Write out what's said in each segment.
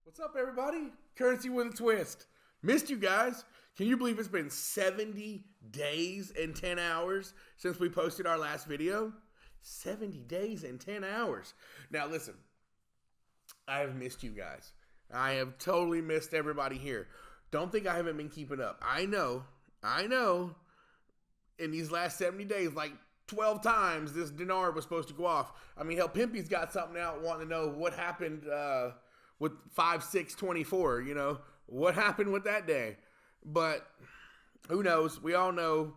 What's up, everybody? Currency with a twist. Missed you guys. Can you believe it's been 70 days and 10 hours since we posted our last video? 70 days and 10 hours. Now, listen, I have missed you guys. I have totally missed everybody here. Don't think I haven't been keeping up. I know, in these last 70 days, like 12 times this Dinar was supposed to go off. I mean, hell, Pimpy's got something out wanting to know what happened with 5/6/24, you know, what happened with that day. But who knows? We all know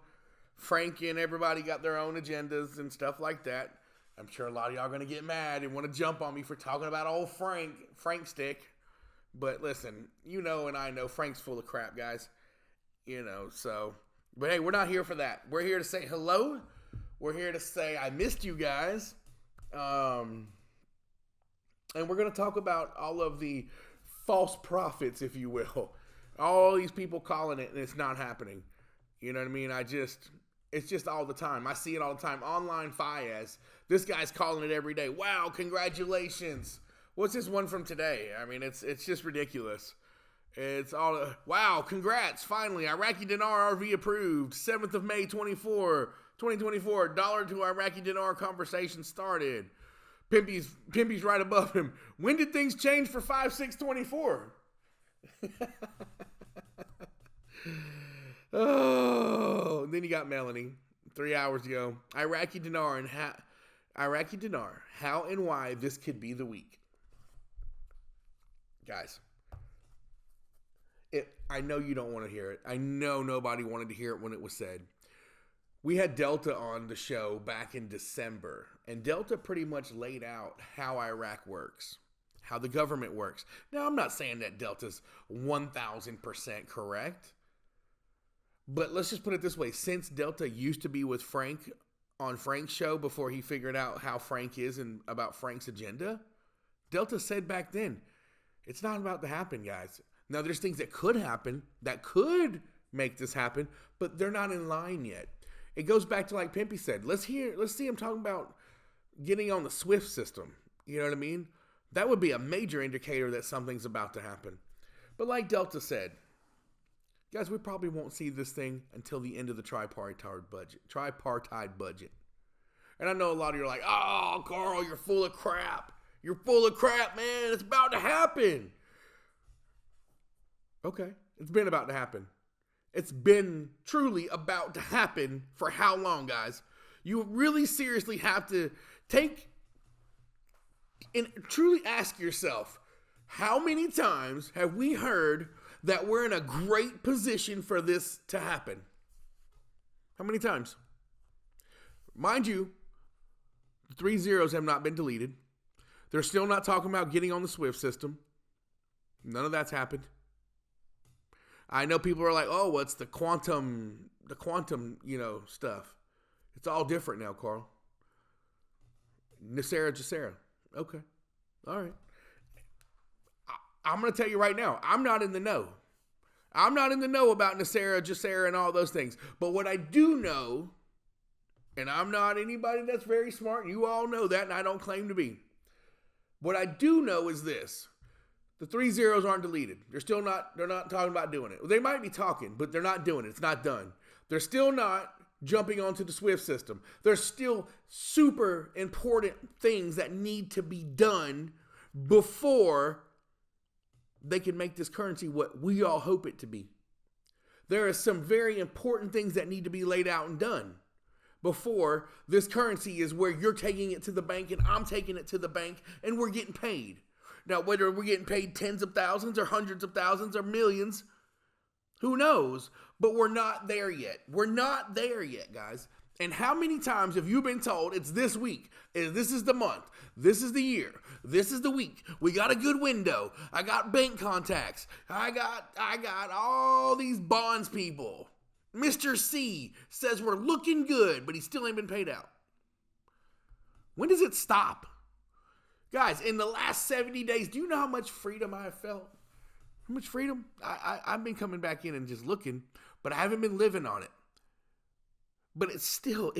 Frank and everybody got their own agendas and stuff like that. I'm sure a lot of y'all are going to get mad and want to jump on me for talking about old Frank stick. But listen, you know and I know Frank's full of crap, guys. You know, so. But hey, we're not here for that. We're here to say hello. We're here to say I missed you guys. And we're going to talk about all of the false prophets, if you will. All these people calling it, and it's not happening. You know what I mean? It's just all the time. I see it all the time. Online Fayez. This guy's calling it every day. Wow, congratulations. What's this one from today? I mean, it's just ridiculous. It's all, wow, congrats. Finally, Iraqi Dinar RV approved. 7th of May, 2024. Dollar to Iraqi Dinar conversation started. Pimpy's right above him. When did things change for 5/6/24? Oh, and then you got Melanie 3 hours ago. Iraqi Dinar, how and why this could be the week. Guys, I know you don't want to hear it. I know nobody wanted to hear it when it was said. We had Delta on the show back in December, and Delta pretty much laid out how Iraq works, how the government works. Now, I'm not saying that Delta's 1,000% correct, but let's just put it this way. Since Delta used to be with Frank on Frank's show before he figured out how Frank is and about Frank's agenda, Delta said back then, it's not about to happen, guys. Now, there's things that could happen, that could make this happen, but they're not in line yet. It goes back to like Pimpy said. Let's see him talking about getting on the SWIFT system. You know what I mean? That would be a major indicator that something's about to happen. But like Delta said, guys, we probably won't see this thing until the end of the tripartite budget. And I know a lot of you are like, oh, Carl, you're full of crap. You're full of crap, man. It's about to happen. Okay, it's been about to happen. It's been truly about to happen for how long, guys? You really seriously have to take and truly ask yourself, how many times have we heard that we're in a great position for this to happen? How many times? Mind you, the 3 zeros have not been deleted. They're still not talking about getting on the SWIFT system. None of that's happened. I know people are like, oh, what's the quantum, stuff. It's all different now, Carl. 𝕬𝕬𝕬𝕮𝕳𝴜. Okay. All right. I'm going to tell you right now, I'm not in the know. I'm not in the know about 𝕬𝕬𝕬𝕮𝕳𝴜 and all those things. But what I do know, and I'm not anybody that's very smart, you all know that, and I don't claim to be. What I do know is this. The 3 zeros aren't deleted. They're not talking about doing it. They might be talking, but they're not doing it. It's not done. They're still not jumping onto the SWIFT system. There's still super important things that need to be done before they can make this currency what we all hope it to be. There are some very important things that need to be laid out and done before this currency is where you're taking it to the bank and I'm taking it to the bank and we're getting paid. Now, whether we're getting paid tens of thousands or hundreds of thousands or millions, who knows? But we're not there yet. We're not there yet, guys. And how many times have you been told it's this week? This is the month. This is the year. This is the week. We got a good window. I got bank contacts. I got all these bonds people. Mr. C says we're looking good, but he still ain't been paid out. When does it stop? Guys, in the last 70 days, do you know how much freedom I have felt? How much freedom? I've been coming back in and just looking, but I haven't been living on it. But it's still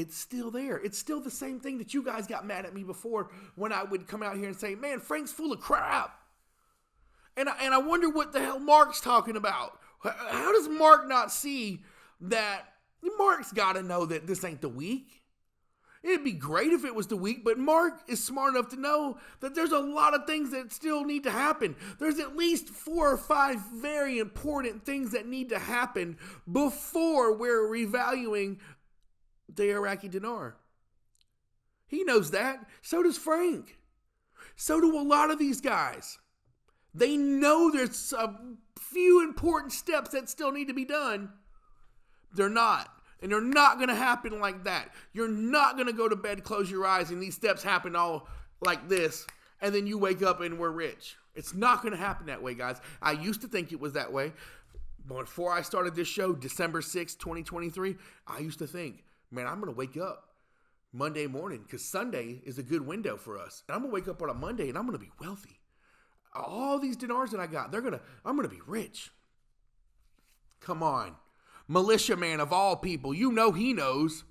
there. It's still the same thing that you guys got mad at me before when I would come out here and say, man, Frank's full of crap. And I wonder what the hell Mark's talking about. How does Mark not see that? Mark's got to know that this ain't the week. It'd be great if it was the week, but Mark is smart enough to know that there's a lot of things that still need to happen. There's at least 4 or 5 very important things that need to happen before we're revaluing the Iraqi dinar. He knows that. So does Frank. So do a lot of these guys. They know there's a few important steps that still need to be done. They're not. And they're not going to happen like that. You're not going to go to bed, close your eyes, and these steps happen all like this, and then you wake up and we're rich. It's not going to happen that way, guys. I used to think it was that way. But before I started this show, December 6th, 2023, I used to think, man, I'm going to wake up Monday morning because Sunday is a good window for us. And I'm going to wake up on a Monday and I'm going to be wealthy. All these dinars that I got, I'm going to be rich. Come on. Militia man of all people, you know he knows.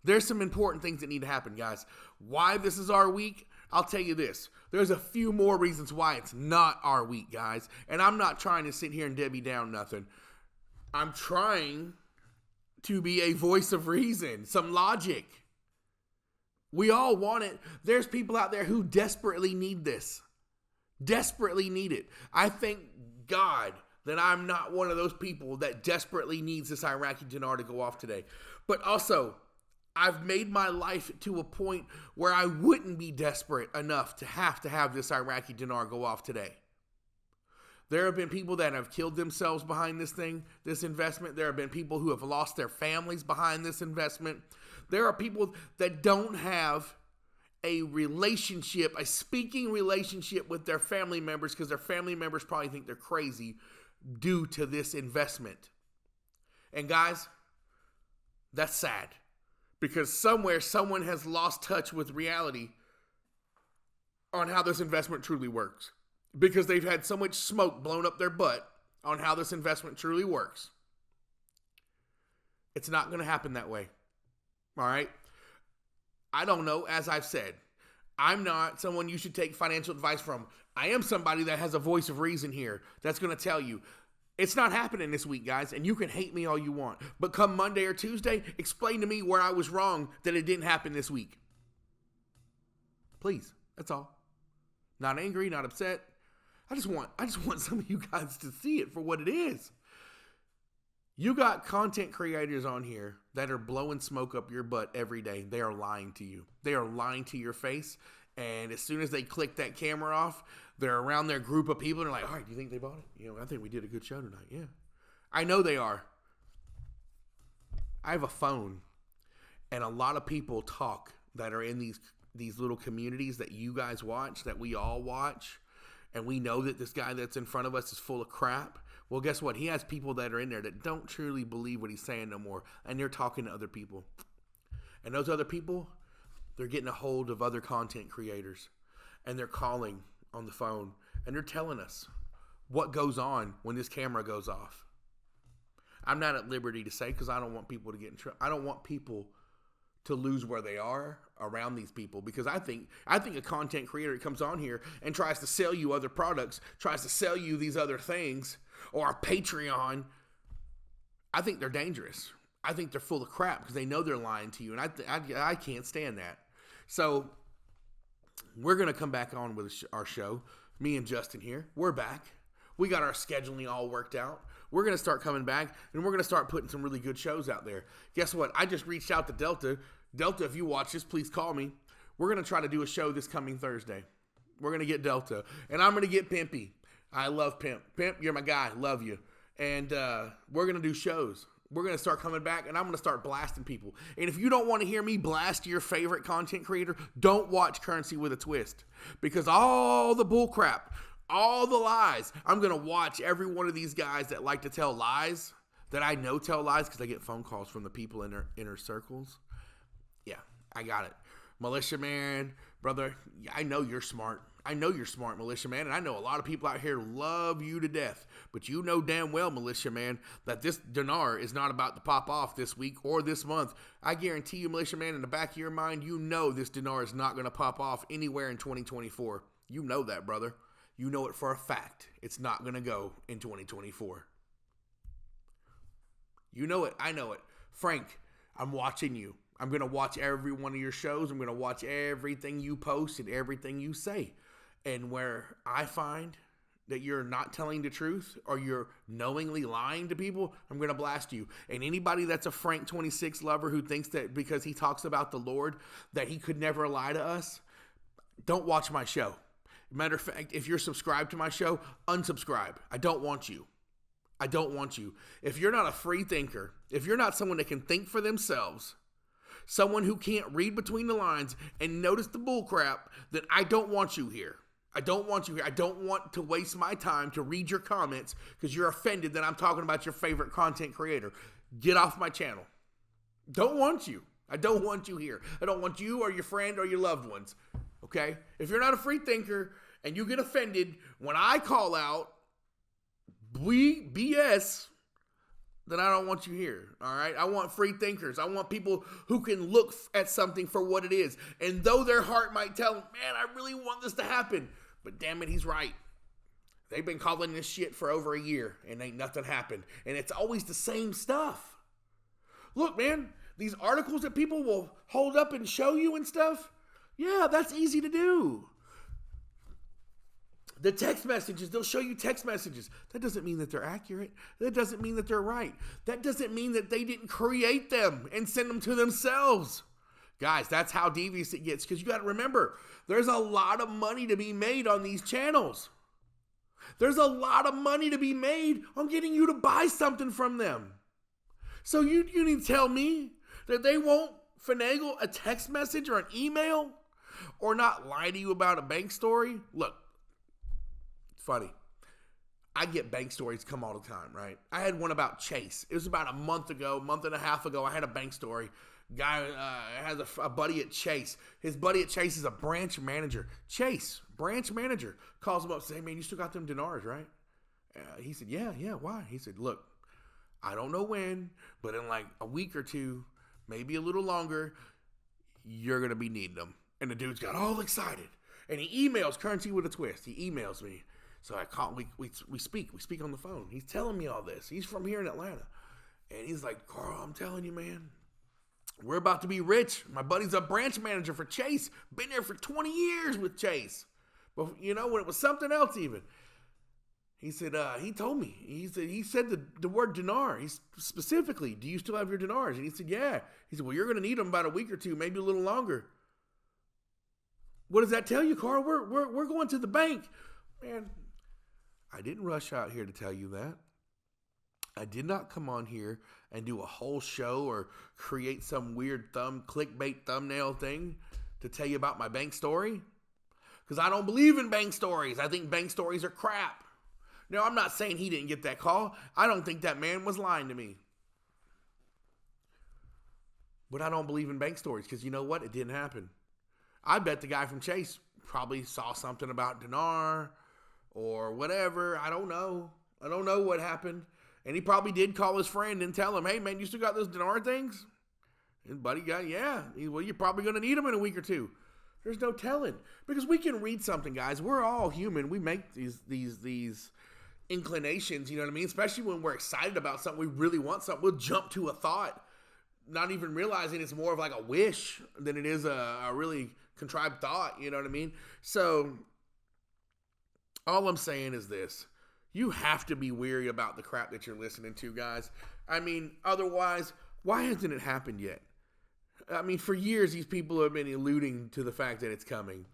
There's some important things that need to happen, guys. Why this is our week, I'll tell you this. There's a few more reasons why it's not our week, guys. And I'm not trying to sit here and Debbie down nothing. I'm trying to be a voice of reason, some logic. We all want it. There's people out there who desperately need this. Desperately need it. I thank God that I'm not one of those people that desperately needs this Iraqi dinar to go off today. But also, I've made my life to a point where I wouldn't be desperate enough to have this Iraqi dinar go off today. There have been people that have killed themselves behind this thing, this investment. There have been people who have lost their families behind this investment. There are people that don't have a relationship, a speaking relationship with their family members because their family members probably think they're crazy due to this investment. And guys, that's sad because somewhere someone has lost touch with reality on how this investment truly works because they've had so much smoke blown up their butt on how this investment truly works. It's not going to happen that way. All right? I don't know. As I've said, I'm not someone you should take financial advice from. I am somebody that has a voice of reason here that's going to tell you it's not happening this week, guys, and you can hate me all you want. But come Monday or Tuesday, explain to me where I was wrong that it didn't happen this week. Please. That's all. Not angry, not upset. I just want some of you guys to see it for what it is. You got content creators on here that are blowing smoke up your butt every day. They are lying to you. They are lying to your face. And as soon as they click that camera off, they're around their group of people and they're like, all right, do you think they bought it? I think we did a good show tonight. Yeah. I know they are. I have a phone and a lot of people talk that are in these little communities that you guys watch, that we all watch. And we know that this guy that's in front of us is full of crap. Well, guess what? He has people that are in there that don't truly believe what he's saying no more. And they're talking to other people. And those other people, they're getting a hold of other content creators. And they're calling on the phone. And they're telling us what goes on when this camera goes off. I'm not at liberty to say because I don't want people to get in trouble. I don't want people to lose where they are around these people, because I think a content creator that comes on here and tries to sell you other products, tries to sell you these other things, or a Patreon, I think they're dangerous. I think they're full of crap because they know they're lying to you, and I can't stand that. So we're going to come back on with our show. Me and Justin here. We're back. We got our scheduling all worked out. We're going to start coming back, and we're going to start putting some really good shows out there. Guess what? I just reached out to Delta. Delta, if you watch this, please call me. We're going to try to do a show this coming Thursday. We're going to get Delta, and I'm going to get Pimpy. I love Pimp. Pimp, you're my guy. Love you. And we're going to do shows. We're going to start coming back, and I'm going to start blasting people. And if you don't want to hear me blast your favorite content creator, don't watch Currency with a Twist. Because all the bull crap, all the lies, I'm going to watch every one of these guys that like to tell lies, that I know tell lies because I get phone calls from the people in their inner circles. Yeah, I got it. Militia man, brother, I know you're smart. I know you're smart, Militia man, and I know a lot of people out here love you to death. But you know damn well, Militia man, that this dinar is not about to pop off this week or this month. I guarantee you, Militia man, in the back of your mind, you know this dinar is not going to pop off anywhere in 2024. You know that, brother. you know it for a fact it's not going to go in 2024. You know it. I know it. Frank, I'm watching you. I'm going to watch every one of your shows. I'm going to watch everything you post and everything you say. And where I find that you're not telling the truth or you're knowingly lying to people, I'm going to blast you. And anybody that's a Frank 26 lover who thinks that because he talks about the Lord that he could never lie to us, don't watch my show. Matter of fact, if you're subscribed to my show, unsubscribe. I don't want you. I don't want you. If you're not a free thinker, if you're not someone that can think for themselves, someone who can't read between the lines and notice the bull crap, then I don't want you here. I don't want you here. I don't want to waste my time to read your comments because you're offended that I'm talking about your favorite content creator. Get off my channel. Don't want you. I don't want you here. I don't want you or your friend or your loved ones. Okay? If you're not a free thinker and you get offended when I call out BS, then I don't want you here, all right? I want free thinkers. I want people who can look at something for what it is. And though their heart might tell them, man, I really want this to happen, but damn it, he's right. They've been calling this shit for over a year, and ain't nothing happened. And it's always the same stuff. Look, man, these articles that people will hold up and show you and stuff, yeah, that's easy to do. The text messages, they'll show you text messages. That doesn't mean that they're accurate. That doesn't mean that they're right. That doesn't mean that they didn't create them and send them to themselves. Guys, that's how devious it gets, because you got to remember, there's a lot of money to be made on these channels. There's a lot of money to be made on getting you to buy something from them. So you need to tell me that they won't finagle a text message or an email or not lie to you about a bank story? Look, funny. I get bank stories come all the time, right? I had one about Chase. It was about a month and a half ago. I had a bank story. Guy has a buddy at Chase. His buddy at Chase is a branch manager. Chase, branch manager, calls him up and says, hey, man, you still got them dinars, right? He said, yeah, why? He said, look, I don't know when, but in like a week or two, maybe a little longer, you're going to be needing them. And the dude's got all excited. And he emails Currency with a Twist. He emails me. So I call, we speak on the phone. He's telling me all this. He's from here in Atlanta. And he's like, Carl, I'm telling you, man, we're about to be rich. My buddy's a branch manager for Chase. Been there for 20 years with Chase. But you know, when it was something else even. He said, he told me, he said the word dinar. He's specifically, do you still have your dinars? And he said, yeah. He said, well, you're going to need them about a week or two, maybe a little longer. What does that tell you, Carl? We're going to the bank. Man, I didn't rush out here to tell you that. I did not come on here and do a whole show or create some weird clickbait thumbnail thing to tell you about my bank story. Because I don't believe in bank stories. I think bank stories are crap. Now, I'm not saying he didn't get that call. I don't think that man was lying to me. But I don't believe in bank stories because you know what? It didn't happen. I bet the guy from Chase probably saw something about Dinar or whatever. I don't know. I don't know what happened. And he probably did call his friend and tell him, hey, man, you still got those Dinar things? And buddy guy, yeah. Well, you're probably going to need them in a week or two. There's no telling. Because we can read something, guys. We're all human. We make these inclinations, you know what I mean? Especially when we're excited about something, we really want something. We'll jump to a thought, not even realizing it's more of like a wish than it is a really contrived thought, you know what I mean? So all I'm saying is this. You have to be weary about the crap that you're listening to, guys. I mean, otherwise, why hasn't it happened yet? I mean, for years, these people have been alluding to the fact that it's coming,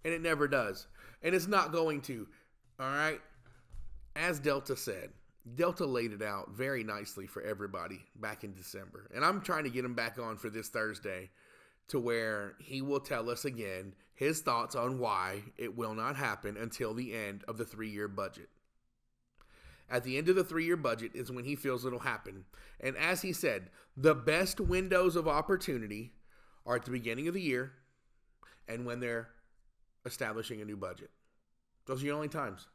and it never does. And it's not going to, all right? As Delta said, Delta laid it out very nicely for everybody back in December. And I'm trying to get him back on for this Thursday to where he will tell us again his thoughts on why it will not happen until the end of the 3-year budget. At the end of the 3-year budget is when he feels it'll happen. And as he said, the best windows of opportunity are at the beginning of the year and when they're establishing a new budget. Those are the only times.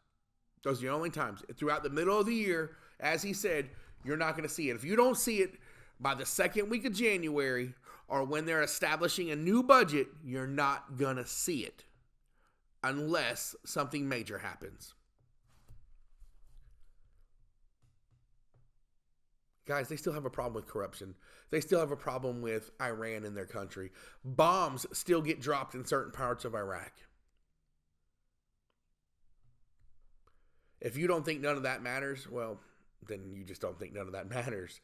Those are the only times. Throughout the middle of the year, as he said, you're not going to see it. If you don't see it by the second week of January or when they're establishing a new budget, you're not going to see it. unless something major happens. Guys, they still have a problem with corruption. They still have a problem with Iran in their country. Bombs still get dropped in certain parts of Iraq. If you don't think none of that matters, well, then you just don't think none of that matters.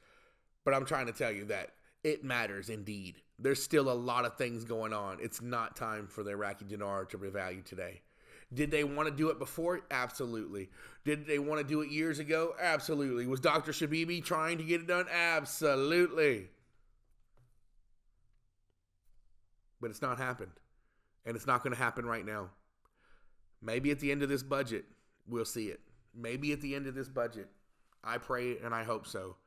But I'm trying to tell you that it matters indeed. There's still a lot of things going on. It's not time for the Iraqi dinar to revalue today. Did they want to do it before? Absolutely. Did they want to do it years ago? Absolutely. Was Dr. Shabibi trying to get it done? Absolutely. But it's not happened. And it's not going to happen right now. Maybe at the end of this budget, we'll see it. Maybe at the end of this budget. I pray and I hope so.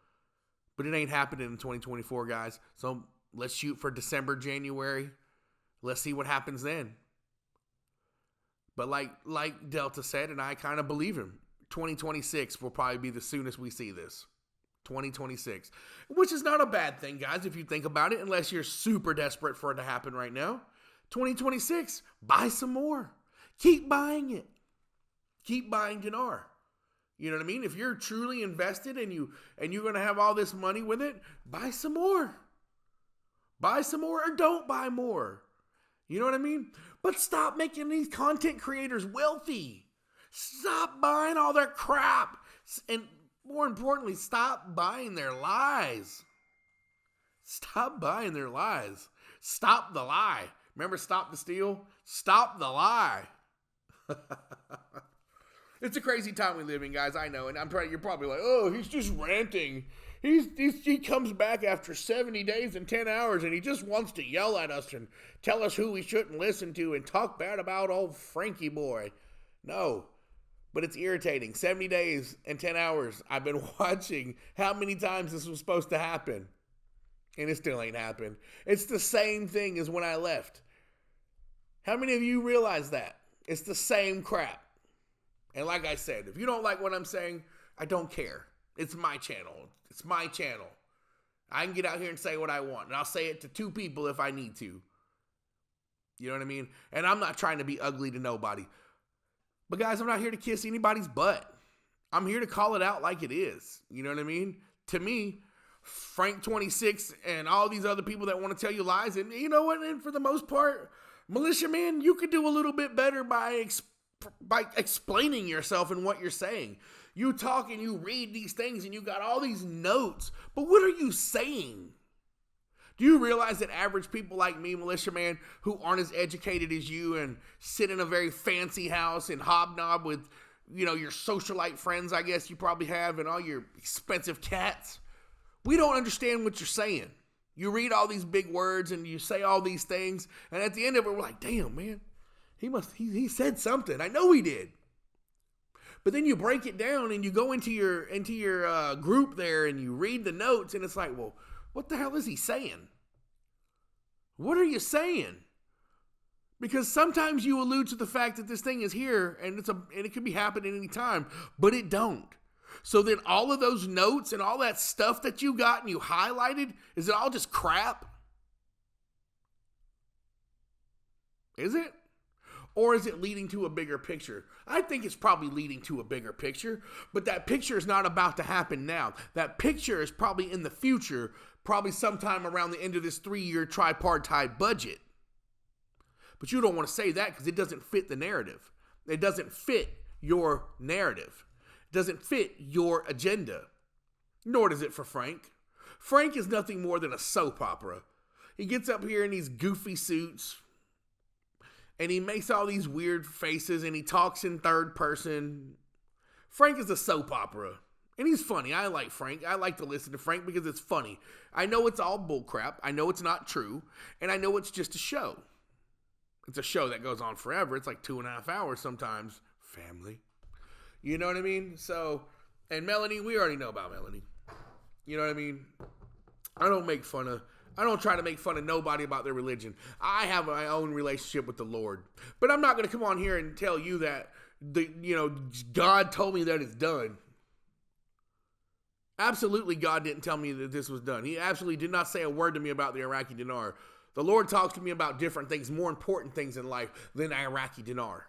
But it ain't happening in 2024, guys. So let's shoot for December, January. Let's see what happens then. But like Delta said, and I kind of believe him, 2026 will probably be the soonest we see this. 2026. Which is not a bad thing, guys, if you think about it, unless you're super desperate for it to happen right now. 2026, buy some more. Keep buying it. Keep buying dinar. You know what I mean? If you're truly invested and you're going to have all this money with it, buy some more. Buy some more or don't buy more. You know what I mean? But stop making these content creators wealthy. Stop buying all their crap. And more importantly, stop buying their lies. Stop buying their lies. Stop the lie. Remember, stop the steal? Stop the lie. It's a crazy time we live in, guys. I know. And you're probably like, oh, he's just ranting. He comes back after 70 days and 10 hours and he just wants to yell at us and tell us who we shouldn't listen to and talk bad about old Frankie boy. No, but it's irritating. 70 days and 10 hours. I've been watching how many times this was supposed to happen. And it still ain't happened. It's the same thing as when I left. How many of you realize that? It's the same crap. And like I said, if you don't like what I'm saying, I don't care. It's my channel. It's my channel. I can get out here and say what I want. And I'll say it to 2 people if I need to. You know what I mean? And I'm not trying to be ugly to nobody. But guys, I'm not here to kiss anybody's butt. I'm here to call it out like it is. You know what I mean? To me, Frank 26 and all these other people that want to tell you lies. And you know what? And for the most part, militia man, you could do a little bit better by explaining yourself and what you're saying. You talk and you read these things and you got all these notes, but what are you saying? Do you realize that average people like me, militia man, who aren't as educated as you and sit in a very fancy house and hobnob with, you know, your socialite friends, I guess you probably have, and all your expensive cats, we don't understand what you're saying. You read all these big words and you say all these things, and at the end of it, we're like, damn, man, he said something. I know he did. But then you break it down and you go into your group there and you read the notes and it's like, well, what the hell is he saying? What are you saying? Because sometimes you allude to the fact that this thing is here and it could be happening any time, but it don't. So then all of those notes and all that stuff that you got and you highlighted, is it all just crap? Is it? Or is it leading to a bigger picture? I think it's probably leading to a bigger picture, but that picture is not about to happen now. That picture is probably in the future, probably sometime around the end of this 3-year tripartite budget. But you don't want to say that because it doesn't fit the narrative. It doesn't fit your narrative. It doesn't fit your agenda. Nor does it for Frank. Frank is nothing more than a soap opera. He gets up here in these goofy suits, and he makes all these weird faces, and he talks in third person. Frank is a soap opera, and he's funny. I like Frank. I like to listen to Frank because it's funny. I know it's all bullcrap. I know it's not true, and I know it's just a show. It's a show that goes on forever. It's like 2.5 hours sometimes. Family. You know what I mean? So, and Melanie, we already know about Melanie. You know what I mean? I don't try to make fun of nobody about their religion. I have my own relationship with the Lord. But I'm not going to come on here and tell you that, God told me that it's done. Absolutely, God didn't tell me that this was done. He absolutely did not say a word to me about the Iraqi dinar. The Lord talks to me about different things, more important things in life than Iraqi dinar.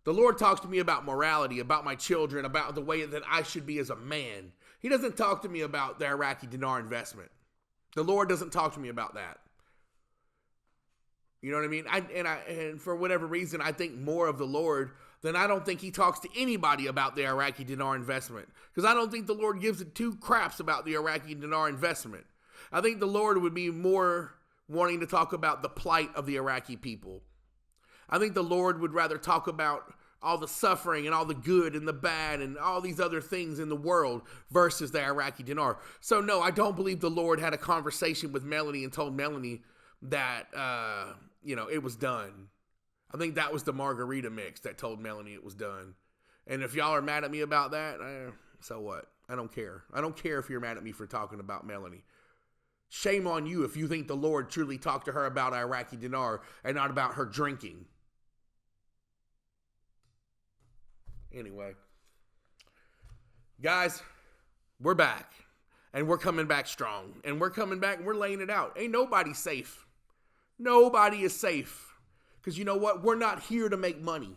The Lord talks to me about morality, about my children, about the way that I should be as a man. He doesn't talk to me about the Iraqi dinar investment. The Lord doesn't talk to me about that. You know what I mean? And for whatever reason, I think more of the Lord than I don't think he talks to anybody about the Iraqi dinar investment. Because I don't think the Lord gives it two craps about the Iraqi dinar investment. I think the Lord would be more wanting to talk about the plight of the Iraqi people. I think the Lord would rather talk about all the suffering and all the good and the bad and all these other things in the world versus the Iraqi dinar. So no, I don't believe the Lord had a conversation with Melanie and told Melanie that, it was done. I think that was the margarita mix that told Melanie it was done. And if y'all are mad at me about that, so what? I don't care. I don't care if you're mad at me for talking about Melanie. Shame on you if you think the Lord truly talked to her about Iraqi dinar and not about her drinking. Anyway, guys, we're back. And we're coming back strong. And we're coming back and we're laying it out. Ain't nobody safe. Nobody is safe. Because you know what? We're not here to make money.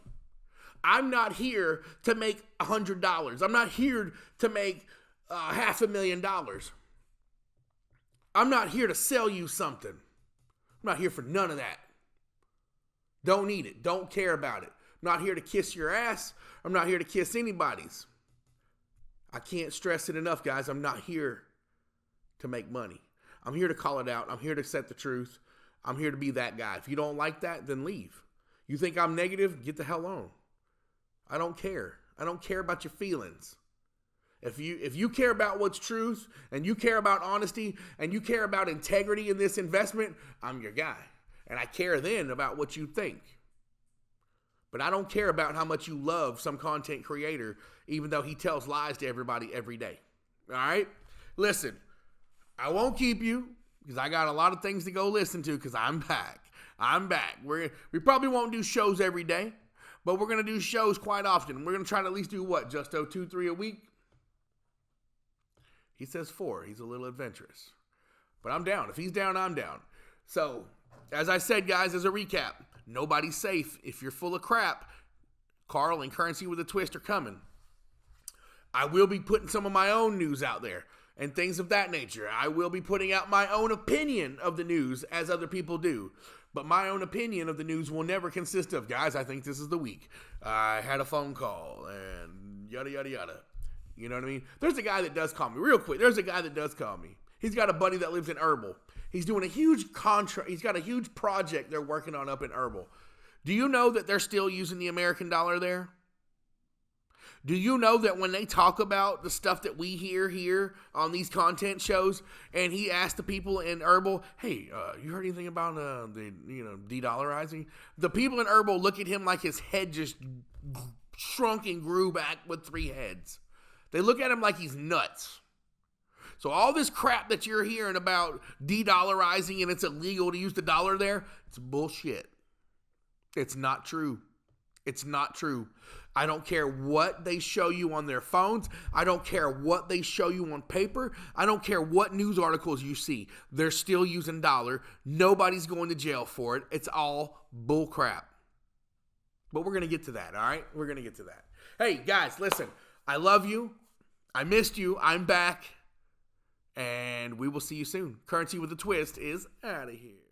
I'm not here to make $100. I'm not here to make $500,000. I'm not here to sell you something. I'm not here for none of that. Don't need it. Don't care about it. I'm not here to kiss your ass. I'm not here to kiss anybody's. I can't stress it enough, guys. I'm not here to make money. I'm here to call it out. I'm here to set the truth. I'm here to be that guy. If you don't like that, then leave. You think I'm negative? Get the hell on. I don't care. I don't care about your feelings. If you care about what's truth and you care about honesty and you care about integrity in this investment, I'm your guy. And I care then about what you think. But I don't care about how much you love some content creator, even though he tells lies to everybody every day. All right? Listen, I won't keep you because I got a lot of things to go listen to because I'm back. I'm back. We probably won't do shows every day, but we're going to do shows quite often. We're going to try to at least do what? Just 2, 3 a week? He says 4. He's a little adventurous. But I'm down. If he's down, I'm down. So, as I said, guys, as a recap, nobody's safe. If you're full of crap, Carl and Currency with a Twist are coming. I will be putting some of my own news out there and things of that nature. I will be putting out my own opinion of the news as other people do. But my own opinion of the news will never consist of, guys, I think this is the week. I had a phone call and yada, yada, yada. You know what I mean? There's a guy that does call me. Real quick, there's a guy that does call me. He's got a buddy that lives in Herbal. He's doing a huge contract. He's got a huge project they're working on up in Herbal. Do you know that they're still using the American dollar there? Do you know that when they talk about the stuff that we hear here on these content shows, and he asked the people in Herbal, hey, you heard anything about the de-dollarizing? The people in Herbal look at him like his head just shrunk and grew back with 3 heads. They look at him like he's nuts. So all this crap that you're hearing about de-dollarizing and it's illegal to use the dollar there, it's bullshit. It's not true. It's not true. I don't care what they show you on their phones. I don't care what they show you on paper. I don't care what news articles you see. They're still using dollar. Nobody's going to jail for it. It's all bull crap. But we're going to get to that, all right? We're going to get to that. Hey, guys, listen. I love you. I missed you. I'm back. And we will see you soon. Currency with a Twist is out of here.